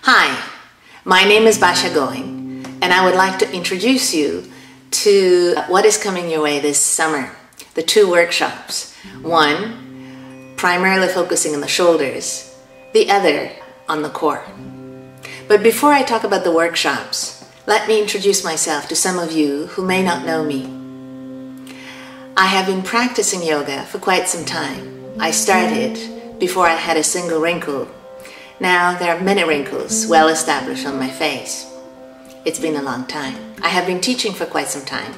Hi, my name is Basia going, and I would like to introduce you to what is coming your way this summer. The two workshops. One, primarily focusing on the shoulders, the other on the core. But before I talk about the workshops, let me introduce myself to some of you who may not know me. I have been practicing yoga for quite some time. I started before I had a single wrinkle. Now there are many wrinkles well established on my face. It's been a long time. I have been teaching for quite some time,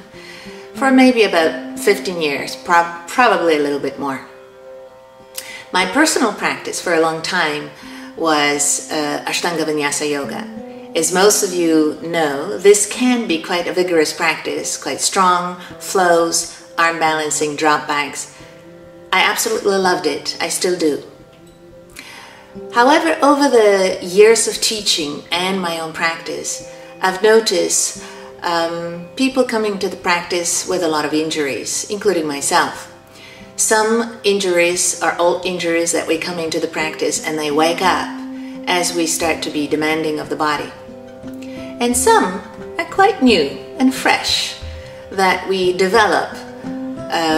for maybe about 15 years, probably a little bit more. My personal practice for a long time was Ashtanga Vinyasa Yoga. As most of you know, this can be quite a vigorous practice, quite strong, flows, arm balancing, drop backs. I absolutely loved it. I still do. However, over the years of teaching and my own practice, I've noticed people coming to the practice with a lot of injuries, including myself. Some injuries are old injuries that we come into the practice and they wake up as we start to be demanding of the body. And some are quite new and fresh that we develop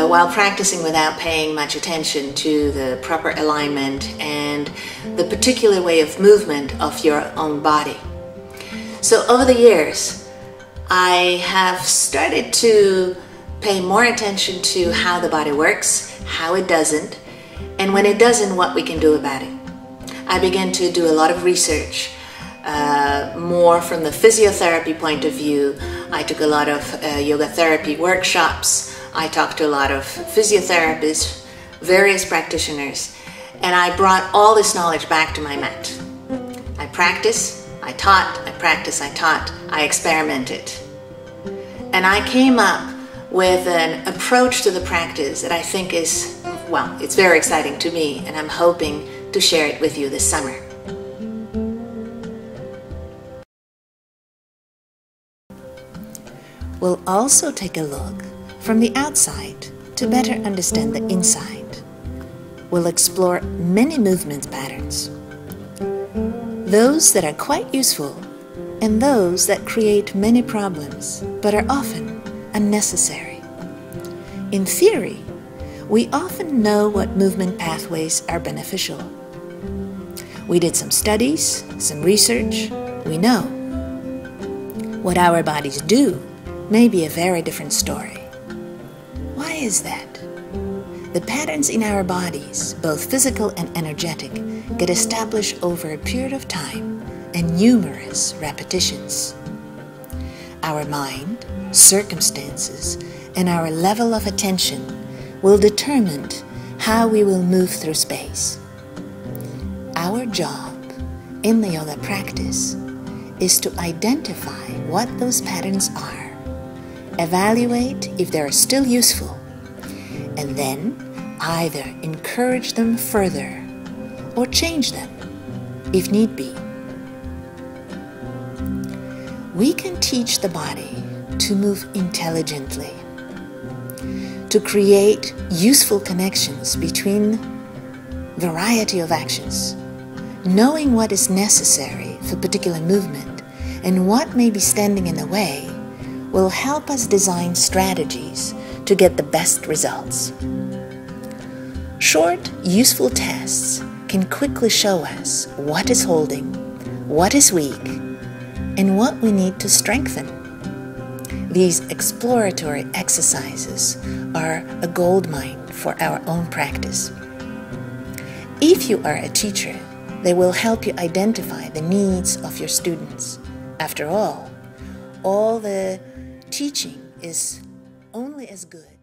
while practicing without paying much attention to the proper alignment and the particular way of movement of your own body. So over the years, I have started to pay more attention to how the body works, how it doesn't, and when it doesn't, what we can do about it. I began to do a lot of research, more from the physiotherapy point of view. I took a lot of yoga therapy workshops. I talked to a lot of physiotherapists, various practitioners, and I brought all this knowledge back to my mat. I practiced, I taught, I practiced, I taught, I experimented. And I came up with an approach to the practice that I think is, well, it's very exciting to me, and I'm hoping to share it with you this summer. We'll also take a look from the outside to better understand the inside. We'll explore many movement patterns, those that are quite useful and those that create many problems but are often unnecessary. In theory, we often know what movement pathways are beneficial. We did some studies, some research, we know. What our bodies do may be a very different story. Why is that? The patterns in our bodies, both physical and energetic, get established over a period of time and numerous repetitions. Our mind, circumstances, and our level of attention will determine how we will move through space. Our job in the yoga practice is to identify what those patterns are, evaluate if they are still useful, and then either encourage them further or change them if need be. We can teach the body to move intelligently, to create useful connections between variety of actions, knowing what is necessary for particular movement and what may be standing in the way will help us design strategies to get the best results. Short, useful tests can quickly show us what is holding, what is weak, and what we need to strengthen. These exploratory exercises are a goldmine for our own practice. If you are a teacher, they will help you identify the needs of your students. After all the teaching is only as good